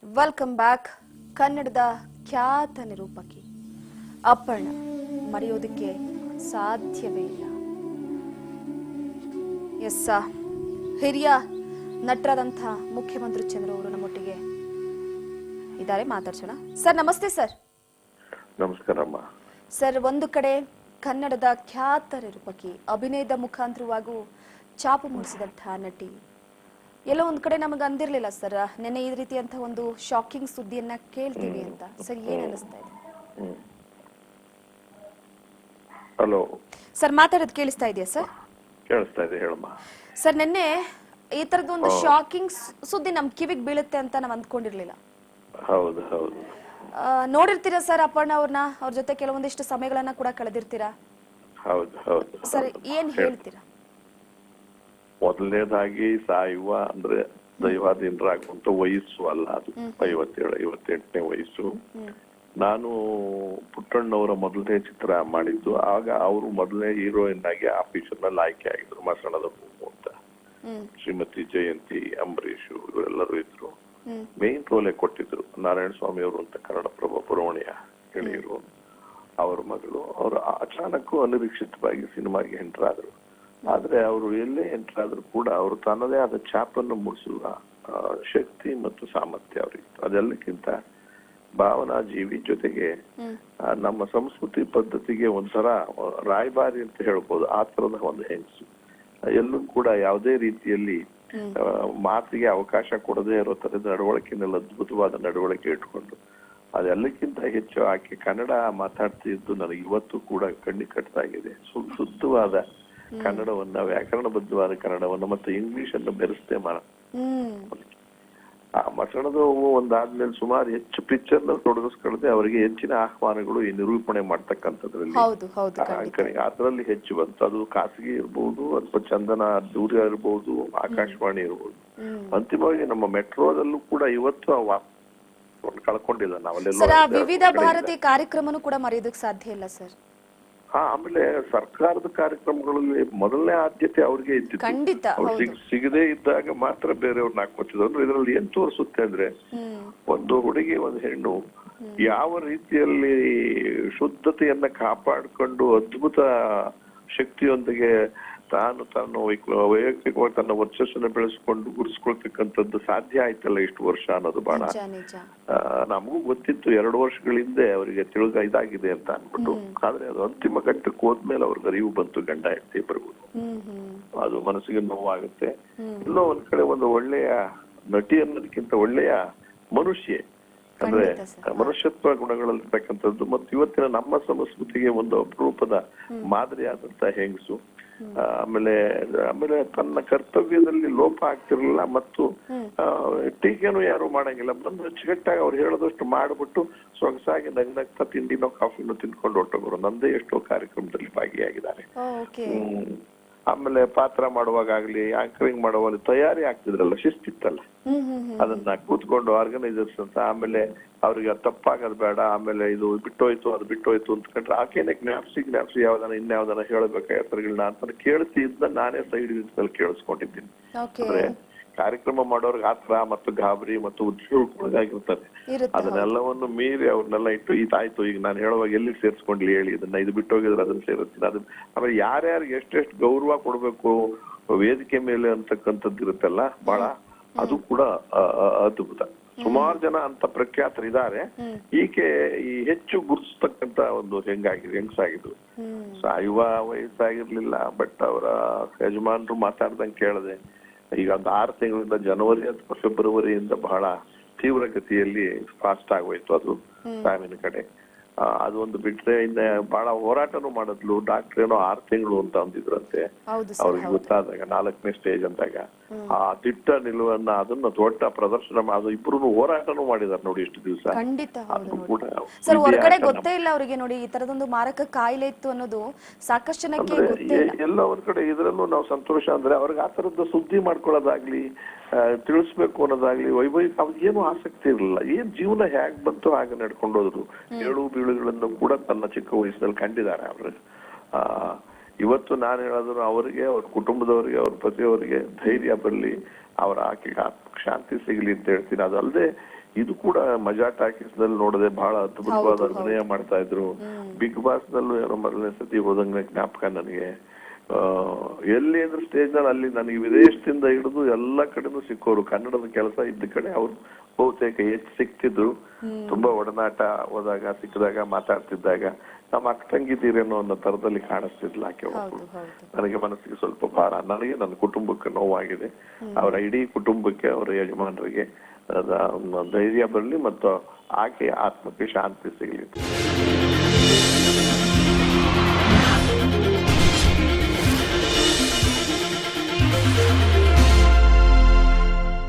Welcome back. ಕನ್ನಡದ ಖ್ಯಾತ ನಿರೂಪಕಿ ಅಪ್ಪಣ್ಣ ಮರೆಯೋದಕ್ಕೆ ಸಾಧ್ಯವೇ ಇಲ್ಲ. ಎಸ್, ಹಿರಿಯ ನಟರಾದಂಥ ಮುಖ್ಯಮಂತ್ರಿ ಚಂದ್ರು ಅವರು ನಮ್ಮೊಟ್ಟಿಗೆ ಇದ್ದಾರೆ, ಮಾತಾಡ್ಸೋಣ. ಸರ್ ನಮಸ್ತೆ. ಸರ್ ನಮಸ್ಕಾರಮ್ಮ. ಸರ್, ಒಂದು ಕಡೆ ಕನ್ನಡದ ಖ್ಯಾತ ನಿರೂಪಕಿ, ಅಭಿನಯದ ಮುಖಾಂತರವಾಗೂ ಚಾಪು ಮೂಡಿಸಿದಂಥ ನಟಿ, ಎಲ್ಲೋ ಒಂದ್ ಕಡೆ ನಮಗೆ ಅಂದಿರ್ಲಿಲ್ಲ ಸರ್ ನೆನ್ನೆ ಈ ರೀತಿಯಂತ ಒಂದು ಶಾಕಿಂಗ್ ಸುದ್ದಿಯನ್ನ ಕೇಳ್ತೀವಿ ಅಂತ. ಸರ್ ಏನ್ ಅನಿಸ್ತಾ ಇದೆ? ಹಲೋ ಸರ್, ಮಾತಾಡೋದು ಕೇಳಿಸ್ತಾ ಇದೆಯಾ ಸರ್? ಕೇಳಿಸ್ತಾ ಇದೆ, ಹೇಳಮ್ಮ. ಸರ್, ನಿನ್ನೆ ಈ ತರದ ಒಂದು ಶಾಕಿಂಗ್ ಸುದ್ದಿ ನಮ್ ಕಿವಿಗೆ ಬೀಳುತ್ತೆ ಅಂತ ನಾವ್ ಅಂದ್ಕೊಂಡಿರ್ಲಿಲ್ಲ. ಹೌದು ಹೌದು. ನೋಡಿರ್ತೀರಾ ಸರ್ ಅಪ್ಪಣ್ಣ ಅವ್ರನ್ನ, ಅವ್ರ ಜೊತೆ ಕೆಲವೊಂದಿಷ್ಟು ಸಮಯಗಳನ್ನ ಕೂಡ ಕಳೆದಿರ್ತೀರಾ. ಹೌದು ಹೌದು. ಸರ್ ಏನ್ ಹೇಳ್ತೀರಾ? ಮೊದಲನೇದಾಗಿ ಸಾಯುವ ಅಂದ್ರೆ ದೈವಾಧೀನರಾಗುವಂತ ವಯಸ್ಸು ಅಲ್ಲ ಅದು. 57-58ನೇ ವಯಸ್ಸು. ನಾನು ಪುಟ್ಟಣ್ಣವರ ಮೊದಲನೇ ಚಿತ್ರ ಮಾಡಿದ್ದು, ಆಗ ಅವರು ಮೊದಲನೇ ಹೀರೋಯಿನ್ ಆಗಿ ಆ ಪಿಕ್ಚರ್ ನಲ್ಲಿ ಆಯ್ಕೆ ಆಗಿದ್ರು. ಮಸಣದ ಹೂವು ಅಂತ. ಶ್ರೀಮತಿ ಜಯಂತಿ, ಅಂಬರೀಷ್ ಇವರೆಲ್ಲರೂ ಇದ್ರು. ಮೇನ್ ರೋಲೆ ಕೊಟ್ಟಿದ್ರು. ನಾರಾಯಣ ಸ್ವಾಮಿ ಅವರು ಅಂತ ಕನ್ನಡಪ್ರಭ ಪುರವಣಿಯ ಗೆಳೆಯರು, ಅವ್ರ ಮಗಳು. ಅವರು ಅಚಾನಕ್ ಅನಿರೀಕ್ಷಿತವಾಗಿ ಸಿನಿಮಾಗೆ ಎಂಟರ್ ಆದ್ರು. ಆದ್ರೆ ಅವರು ಎಲ್ಲೇ ಎಂಟರ್ ಆದ್ರೂ ಕೂಡ ಅವರು ತನ್ನದೇ ಆದ ಛಾಪನ್ನು ಮೂಡಿಸುವ ಶಕ್ತಿ ಮತ್ತು ಸಾಮರ್ಥ್ಯ ಅವ್ರಿತ್ತು. ಅದೆಲ್ಲಕ್ಕಿಂತ ಭಾವನಾ ಜೀವಿ, ಜೊತೆಗೆ ನಮ್ಮ ಸಂಸ್ಕೃತಿ ಪದ್ಧತಿಗೆ ಒಂಥರ ರಾಯಭಾರಿ ಅಂತ ಹೇಳ್ಬೋದು. ಆ ತರದ ಒಂದು ಹೆಂಗಸು. ಎಲ್ಲೂ ಕೂಡ ಯಾವುದೇ ರೀತಿಯಲ್ಲಿ ಮಾತಿಗೆ ಅವಕಾಶ ಕೊಡದೇ ಇರೋ ತರದ ನಡವಳಿಕೆನಲ್ಲಿ ಅದ್ಭುತವಾದ ನಡವಳಿಕೆ ಇಟ್ಕೊಂಡು, ಅದೆಲ್ಲಕ್ಕಿಂತ ಹೆಚ್ಚು ಆಕೆ ಕನ್ನಡ ಮಾತಾಡ್ತಿದ್ದು ನನಗೆ ಇವತ್ತು ಕೂಡ ಕಣ್ಣಿ ಕಟ್ಟದಾಗಿದೆ. ಶುದ್ಧವಾದ ಕನ್ನಡವನ್ನ, ವ್ಯಾಕರಣಬದ್ಧವಾದ ಕನ್ನಡವನ್ನ ಮತ್ತೆ ಇಂಗ್ಲಿಷ್ ಅನ್ನು ಬೆರೆಸ್ತೇ ಆ ಮಸಣದ ಹೂವು ಒಂದಾದ್ಮೇಲೆ ಸುಮಾರು ಹೆಚ್ಚು ಪಿಕ್ಚರ್ ನ ತೊಡಗಿಸ್ಕೊಳ್ಳದೆ ಅವರಿಗೆ ಹೆಚ್ಚಿನ ಆಹ್ವಾನಗಳು ಈ ನಿರೂಪಣೆ ಮಾಡ್ತಕ್ಕಂಥದ್ರಲ್ಲಿ ಅದರಲ್ಲಿ ಹೆಚ್ಚು ಬಂತು. ಅದು ಖಾಸಗಿ ಇರ್ಬೋದು ಅಥವಾ ಚಂದನ ದೂರ ಇರ್ಬೋದು, ಆಕಾಶವಾಣಿ ಇರ್ಬೋದು. ಅಂತಿಮವಾಗಿ ನಮ್ಮ ಮೆಟ್ರೋದಲ್ಲೂ ಕೂಡ ಇವತ್ತು ಕಳ್ಕೊಂಡಿಲ್ಲ ನಾವೆಲ್ಲ. ವಿವಿಧ ಭಾರತಿ ಕಾರ್ಯಕ್ರಮನೂ ಕೂಡ ಮರೆಯೋದಕ್ಕೆ ಸಾಧ್ಯ ಇಲ್ಲ ಸರ್. ಆಮೇಲೆ ಸರ್ಕಾರದ ಕಾರ್ಯಕ್ರಮಗಳಲ್ಲಿ ಮೊದಲನೇ ಆದ್ಯತೆ ಅವ್ರಿಗೆ ಇದ್ದಿತ್ತು. ಸಿಗದೇ ಇದ್ದಾಗ ಮಾತ್ರ ಬೇರೆಯವ್ರನ್ನ ಹಾಕೊತಿದ್ರು. ಅಂದ್ರೆ ಇದರಲ್ಲಿ ಏನ್ ತೋರಿಸುತ್ತೆ ಅಂದ್ರೆ, ಒಂದು ಹುಡುಗಿ, ಒಂದು ಹೆಣ್ಣು ಯಾವ ರೀತಿಯಲ್ಲಿ ಶುದ್ಧತೆಯನ್ನ ಕಾಪಾಡಿಕೊಂಡು ಅದ್ಭುತ ಶಕ್ತಿಯೊಂದಿಗೆ ತಾನು ವೈಯಕ್ತಿಕವಾಗಿ ತನ್ನ ವರ್ಚಸ್ಸನ್ನ ಬೆಳೆಸ್ಕೊಂಡು ಗುರುಸ್ಕೊಳ್ತಕ್ಕಂಥದ್ದು ಸಾಧ್ಯ ಆಯ್ತಲ್ಲ ಇಷ್ಟು ವರ್ಷ ಅನ್ನೋದು ಬಹಳ ನಮಗೂ ಗೊತ್ತಿತ್ತು. 2 ವರ್ಷಗಳ ಹಿಂದೆ ಅವರಿಗೆ ಇದಾಗಿದೆ ಅಂತ ಅನ್ಬಿಟ್ಟು. ಆದ್ರೆ ಅದು ಅಂತಿಮ ಘಟ್ಟಕ್ಕೆ ಹೋದ್ಮೇಲೆ ಅವ್ರಿಗೆ ಅರಿವು ಬಂತು, ಗಂಡ ಹೆಂಡತಿ ಬರ್ಬೋದು. ಅದು ಮನಸ್ಸಿಗೆ ನೋವಾಗುತ್ತೆ. ಎಲ್ಲೋ ಒಂದ್ ಕಡೆ ಒಂದು ಒಳ್ಳೆಯ ನಟಿ ಅನ್ನೋದಕ್ಕಿಂತ ಒಳ್ಳೆಯ ಮನುಷ್ಯ, ಅಂದ್ರೆ ಮನುಷ್ಯತ್ವ ಗುಣಗಳಲ್ಲಿರ್ತಕ್ಕಂಥದ್ದು ಮತ್ತು ಇವತ್ತಿನ ನಮ್ಮ ಸಂಸ್ಕೃತಿಗೆ ಒಂದು ಅಪರೂಪದ ಮಾದರಿ ಆದಂತ ಹೆಂಗಸು. ಆಮೇಲೆ ತನ್ನ ಕರ್ತವ್ಯದಲ್ಲಿ ಲೋಪ ಆಗ್ತಿರ್ಲಿಲ್ಲ ಮತ್ತು ಟೀಕೆನೂ ಯಾರು ಮಾಡಂಗಿಲ್ಲ. ಬಂದು ಅಚ್ಚುಕಟ್ಟಾಗಿ ಅವ್ರು ಹೇಳೋದಷ್ಟು ಮಾಡ್ಬಿಟ್ಟು ಸೊಗಸಾಗಿ ನಗ್ನಗ್ತಾ ತಿಂಡಿನೋ ಕಾಫಿನೋ ತಿನ್ಕೊಂಡು ಹೊರಟೋಗ್ರು. ನಂದೇ ಎಷ್ಟೋ ಕಾರ್ಯಕ್ರಮದಲ್ಲಿ ಭಾಗಿಯಾಗಿದ್ದಾರೆ. ಆಮೇಲೆ ಪಾತ್ರ ಮಾಡುವಾಗಲಿ, ಆಂಕರಿಂಗ್ ಮಾಡುವಾಗ ತಯಾರಿ ಆಗ್ತಿದ್ರಲ್ಲ, ಶಿಸ್ತಿತ್ತಲ್ಲ, ಅದನ್ನ ಕೂತ್ಕೊಂಡು ಆರ್ಗನೈಸರ್ಸ್ ಅಂತ. ಆಮೇಲೆ ಅವ್ರಿಗೆ ತಪ್ಪಾಗದ್ ಬೇಡ, ಆಮೇಲೆ ಇದು ಬಿಟ್ಟೋಯ್ತು ಅದು ಬಿಟ್ಟೋಯ್ತು ಅಂತಕೊಂಡ್ರೆ ಆಕೆನೆ ಜ್ಞಾಪಿಸಿ ಯಾವ್ದಾನ ಇನ್ಯಾವ್ದಾನ ಹೇಳ್ಬೇಕಾಗತ್ತಗಳನ್ನ ಅಂತ ಕೇಳ್ತಿದ್ದ ನಾನೇ ಸೈಡ್ ನಿಂತಲ್ಲಿ ಕೇಳಿಸ್ಕೊಂಡಿದ್ದೀನಿ. ಅಂದ್ರೆ ಕಾರ್ಯಕ್ರಮ ಮಾಡೋರ್ಗೆ ಆತರ ಮತ್ತು ಗಾಬರಿ ಮತ್ತು ಉದ್ಯೋಗಕ್ಕೊಳಗಾಗಿರ್ತಾರೆ. ಅದನ್ನೆಲ್ಲವನ್ನು ಮೀರಿ ಅವ್ರನ್ನೆಲ್ಲ ಇಟ್ಟು ಇದಾಯ್ತು, ಈಗ ನಾನು ಹೇಳುವಾಗ ಎಲ್ಲಿ ಸೇರ್ಸ್ಕೊಂಡ್ಲಿ ಹೇಳಿ, ಇದನ್ನ ಇದು ಬಿಟ್ಟೋಗಿದ್ರೆ ಅದನ್ನ ಸೇರಿಸ್ತೀನಿ. ಅದನ್ನ ಆಮೇಲೆ ಯಾರ್ಯಾರಿಗೆ ಎಷ್ಟೆಷ್ಟು ಗೌರವ ಕೊಡ್ಬೇಕು ವೇದಿಕೆ ಮೇಲೆ ಅಂತಕ್ಕಂಥದ್ದು ಇರುತ್ತಲ್ಲ ಬಹಳ, ಅದು ಕೂಡ ಅದ್ಭುತ. ಸುಮಾರು ಜನ ಅಂತ ಪ್ರಖ್ಯಾತರಿದ್ದಾರೆ. ಈಕೆ ಈ ಹೆಚ್ಚು ಗುರುತಿಸ್ತಕ್ಕಂತ ಒಂದು ಹೆಂಗಸಾಗಿದ್ರು. ಸಾಯುವ ವಯಸ್ಸಾಗಿರ್ಲಿಲ್ಲ. ಬಟ್ ಅವರ ಯಜಮಾನರು ಮಾತಾಡ್ದಂಗೆ ಕೇಳದೆ ಈಗ ಒಂದು 6 ತಿಂಗಳಿಂದ ಜನವರಿ ಅಥವಾ ಫೆಬ್ರವರಿಯಿಂದ ಬಹಳ ತೀವ್ರಗತಿಯಲ್ಲಿ ಫಾಸ್ಟ್ ಆಗೋಯ್ತು ಅದು ಸಾವಿನ ಕಡೆ. ಅದು ಒಂದು ಬಿಟ್ರೆ ಇನ್ನ ಬಹಳ ಹೋರಾಟನೂ ಮಾಡಿದ್ಲು. ಡಾಕ್ಟರ್ ಏನೋ 6 ತಿಂಗಳು ಅಂತ ಅಂದಿದ್ರಂತೆ. ಅವ್ರಿಗೆ ಗೊತ್ತಾದಾಗ 4ನೇ ಸ್ಟೇಜ್ ಅಂದಾಗ ಆ ದಿಟ್ಟ ನಿಲುವನ್ನ, ಅದನ್ನ ದೊಡ್ಡ ಪ್ರದರ್ಶನ ಅದು ಇಬ್ರು ಹೋರಾಟನೂ ಮಾಡಿದಾರೆ ನೋಡಿ ಇಷ್ಟು ದಿವಸ. ಸರ್, ಹೊರಗಡೆ ಗೊತ್ತೇ ಇಲ್ಲ ಅವರಿಗೆ ನೋಡಿ ಈ ತರದೊಂದು ಮಾರಕ ಕಾಯಿಲೆ ಇತ್ತು ಅನ್ನೋದು ಸಾಕಷ್ಟು ಜನಕ್ಕೆ ಎಲ್ಲ ಒಂದ್ ಕಡೆ. ಇದ್ರಲ್ಲೂ ನಾವು ಸಂತೋಷ ಅಂದ್ರೆ ಅವ್ರಿಗೆ ಆ ತರದ ಸುದ್ದಿ ಮಾಡ್ಕೊಳ್ಳೋದಾಗ್ಲಿ, ತಿಳಿಸ್ಬೇಕು ಅನ್ನೋದಾಗ್ಲಿ ಅವ್ರಿಗೇನು ಆಸಕ್ತಿ ಇರಲಿಲ್ಲ. ಏನ್ ಜೀವನ ಹೇಗ್ ಬಂತು ಹಾಗೆ ನಡ್ಕೊಂಡೋದ್ರು. ಏಳು ಬೀಳುಗಳನ್ನು ಕೂಡ ತನ್ನ ಚಿಕ್ಕ ವಯಸ್ಸಿನಲ್ಲಿ ಕಂಡಿದ್ದಾರೆ ಅವರು. ಇವತ್ತು ನಾನು ಹೇಳೋದ್ರು ಅವರಿಗೆ, ಅವ್ರ ಕುಟುಂಬದವರಿಗೆ, ಅವ್ರ ಪತಿಯವರಿಗೆ ಧೈರ್ಯ ಬರಲಿ. ಅವರ ಆಕೆಗೆ ಆತ್ಮಕ್ಕೆ ಶಾಂತಿ ಸಿಗಲಿ ಅಂತ ಹೇಳ್ತೀನಿ. ಅದಲ್ಲದೆ ಇದು ಕೂಡ ಮಜಾ ಟಾಕೀಸ್ ನಲ್ಲಿ ನೋಡದೆ ಬಹಳ ಅದ್ಭುತವಾದ ಅಭಿನಯ ಮಾಡ್ತಾ ಇದ್ರು. ಬಿಗ್ ಬಾಸ್ ನಲ್ಲೂ ಏನೋ ಮೊದಲನೇ ಸತಿ ಹೋದಂಗ ಜ್ಞಾಪಕ ನನಗೆ. ಎಲ್ಲಿ ಅಂದ್ರೆ ಸ್ಟೇಜ್ ನಲ್ಲಿ ಅಲ್ಲಿ ನನಗೆ ವಿದೇಶದಿಂದ ಹಿಡಿದು ಎಲ್ಲಾ ಕಡೆನೂ ಸಿಕ್ಕೋರು. ಕನ್ನಡದ ಕೆಲಸ ಇದ್ದ ಕಡೆ ಅವ್ರು ಬಹುತೇಕ ಹೆಚ್ಚು ಸಿಕ್ತಿದ್ರು. ತುಂಬಾ ಒಡನಾಟ ಹೋದಾಗ ಸಿಕ್ಕಿದಾಗ ಮಾತಾಡ್ತಿದ್ದಾಗ ನಮ್ಮ ಅಕ್ಕ ತಂಗಿದ್ದೀರೇನೋ ಅನ್ನೋ ತರದಲ್ಲಿ ಕಾಣಿಸ್ತಿದ್ಲ ಆಕೆ. ನನಗೆ ಮನಸ್ಸಿಗೆ ಸ್ವಲ್ಪ ಭಾರ, ನನಗೆ ನನ್ನ ಕುಟುಂಬಕ್ಕೆ ನೋವಾಗಿದೆ. ಅವರ ಇಡೀ ಕುಟುಂಬಕ್ಕೆ, ಅವರ ಯಜಮಾನರಿಗೆ ಧೈರ್ಯ ಬರಲಿ ಮತ್ತು ಆಕೆಯ ಆತ್ಮಕ್ಕೆ ಶಾಂತಿ ಸಿಗಲಿ.